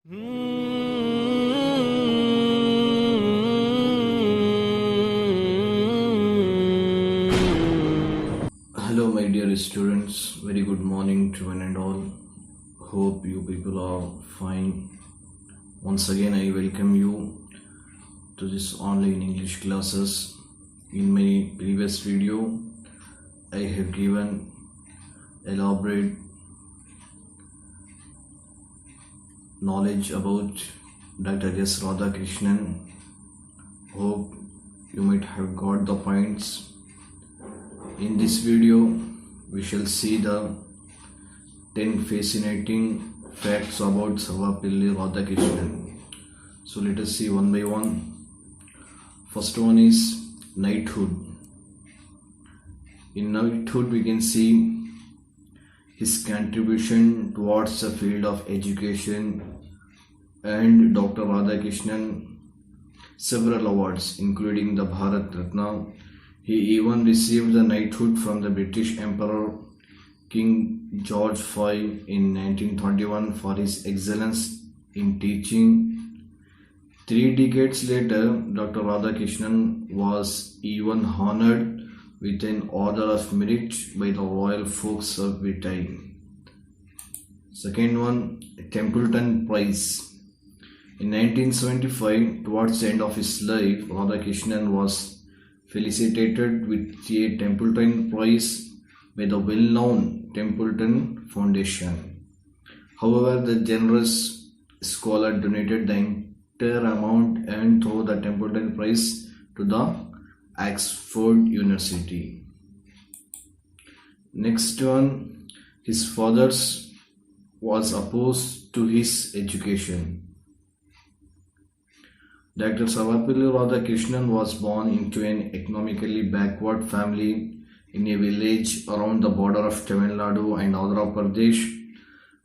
Hello, my dear students. Very good morning to one and all. Hope you people are fine. Once again, I welcome you to this online English classes. In my previous video, I have given elaborate knowledge about Dr.S.Radhakrishnan. Hope you might have got the points. In this video, we shall see the 10 fascinating facts about Sarvapalli Radhakrishnan. So let us see one by one. First one is knighthood. In knighthood, we can see his contribution towards the field of education and Dr. Radhakrishnan several awards, including the Bharat Ratna. He even received the knighthood from the British Emperor King George V in 1931 for his excellence in teaching. 3 decades later, Dr. Radhakrishnan was even honored with an Order of Merit by the Royal Folks of Britain. Second one, Templeton Prize. In 1975, towards the end of his life, Radhakrishnan was felicitated with a Templeton Prize by the well-known Templeton Foundation. However, the generous scholar donated the entire amount earned through the Templeton Prize to the Oxford University. Next one, his father was opposed to his education. Dr. Sarvapalli Radhakrishnan was born into an economically backward family in a village around the border of Tamil Nadu and Andhra Pradesh.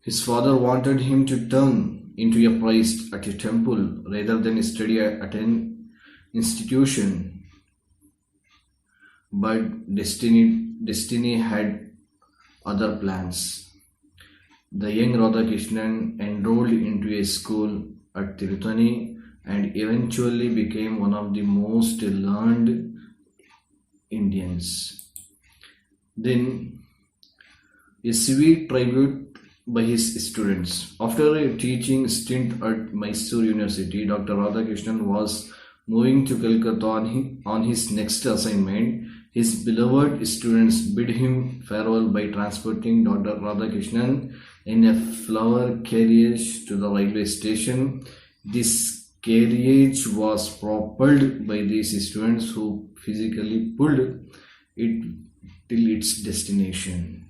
His father wanted him to turn into a priest at a temple rather than study at an institution. But destiny had other plans. The young Radhakrishnan enrolled into a school at Tirutani and eventually became one of the most learned Indians. Then, a sweet tribute by his students. After a teaching stint at Mysore University, Dr. Radhakrishnan was moving to Calcutta on his next assignment. His beloved students bid him farewell by transporting Dr. Radhakrishnan in a flower carriage to the railway station. This carriage was propelled by these students who physically pulled it till its destination.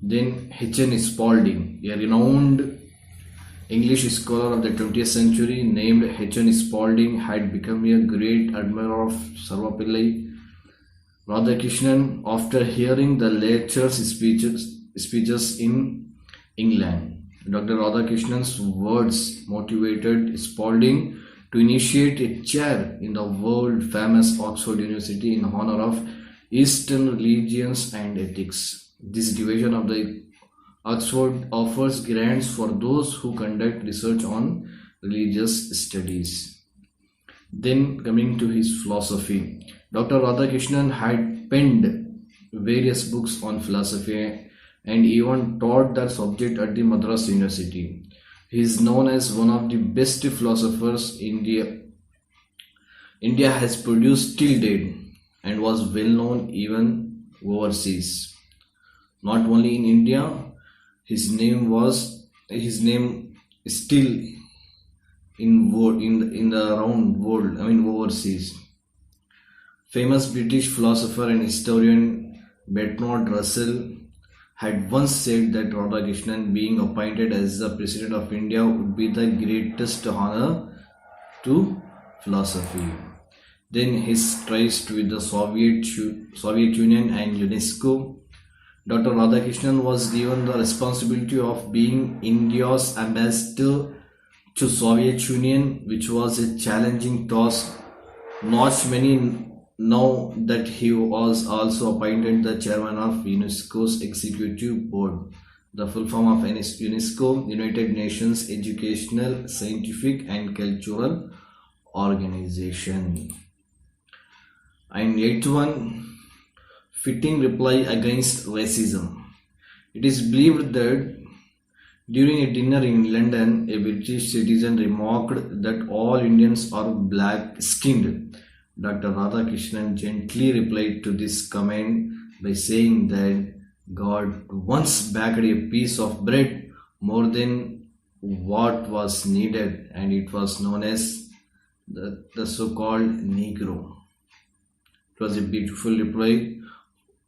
Then H.N. Spalding, a renowned English scholar of the 20th century named H.N. Spalding, had become a great admirer of Sarvapalli Radhakrishnan after hearing the latter's speeches in England. Dr. Radhakrishnan's words motivated Spalding to initiate a chair in the world-famous Oxford University in honor of Eastern religions and ethics. This division of the Oxford offers grants for those who conduct research on religious studies. Then coming to his philosophy, Dr. Radhakrishnan had penned various books on philosophy and even taught that subject at the Madras University. He is known as one of the best philosophers India has produced till date, and was well known even overseas. Not only in India, his name is still in the around world, overseas. Famous British philosopher and historian Bertrand Russell had once said that Radhakrishnan being appointed as the President of India would be the greatest honor to philosophy. Then his tryst with the Soviet Union and UNESCO. Dr. Radhakrishnan was given the responsibility of being India's ambassador to Soviet Union, which was a challenging task. Not many know that he was also appointed the chairman of UNESCO's executive board. the full form of UNESCO, United Nations Educational, Scientific and Cultural Organization. And eighth one, fitting reply against racism. It is believed that during a dinner in London, a British citizen remarked that all Indians are black-skinned. Dr. Radhakrishnan gently replied to this comment by saying that God once baked a piece of bread more than what was needed, and it was known as the so-called Negro. It was a beautiful reply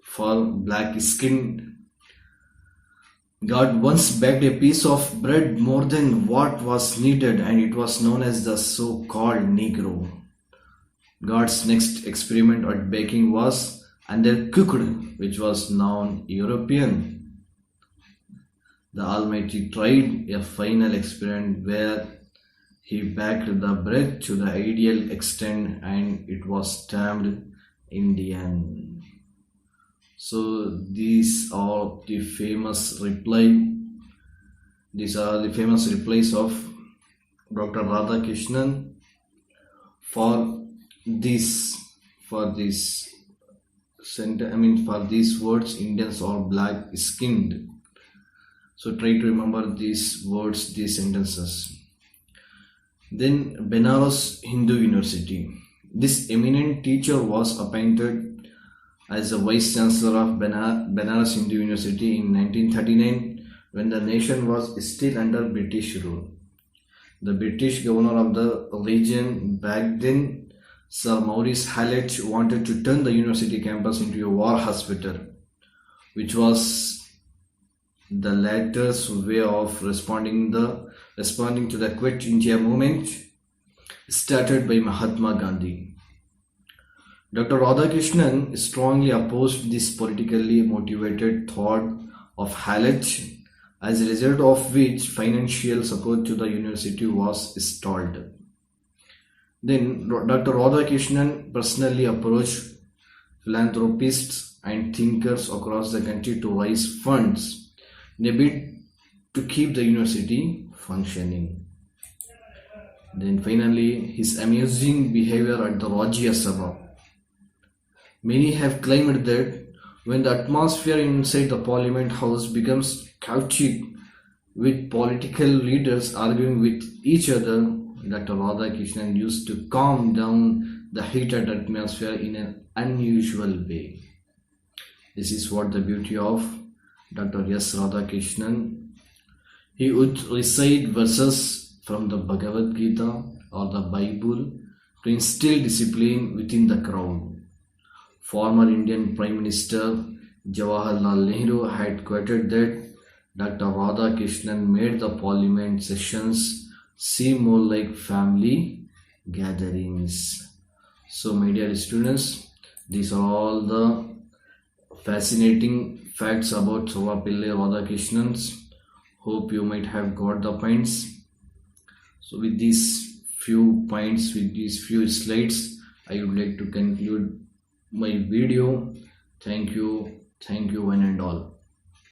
for black-skinned. God once baked a piece of bread more than what was needed, and it was known as the so-called Negro. God's next experiment at baking was undercooked, which was non-European. The Almighty tried a final experiment where He baked the bread to the ideal extent, and it was termed Indian. So these are the famous replies of Dr. Radhakrishnan for these words, Indians or black skinned. So try to remember these words, these sentences. Then Benares Hindu University. This eminent teacher was appointed as the Vice Chancellor of Benares Hindu University in 1939, when the nation was still under British rule. The British governor of the region back then, Sir Maurice Hallett, wanted to turn the university campus into a war hospital, which was the latter's way of responding to the Quit India movement started by Mahatma Gandhi. Dr. Radhakrishnan strongly opposed this politically motivated thought of Hallett, as a result of which financial support to the university was stalled. Then Dr. Radhakrishnan personally approached philanthropists and thinkers across the country to raise funds in a bid to keep the university functioning. Then finally, his amusing behavior at the Rajya Sabha. Many have claimed that when the atmosphere inside the Parliament House becomes chaotic with political leaders arguing with each other, Dr. Radhakrishnan used to calm down the heated atmosphere in an unusual way. This is what the beauty of Dr. S. Radhakrishnan. He would recite verses from the Bhagavad Gita or the Bible to instill discipline within the crowd. Former Indian Prime Minister Jawaharlal Nehru had quoted that Dr. Radhakrishnan made the parliament sessions seem more like family gatherings. So, my dear students, these are all the fascinating facts about Sarvapillai Radhakrishnan. Hope you might have got the points. So, with these few points, with these few slides, I would like to conclude my video. Thank you one and all.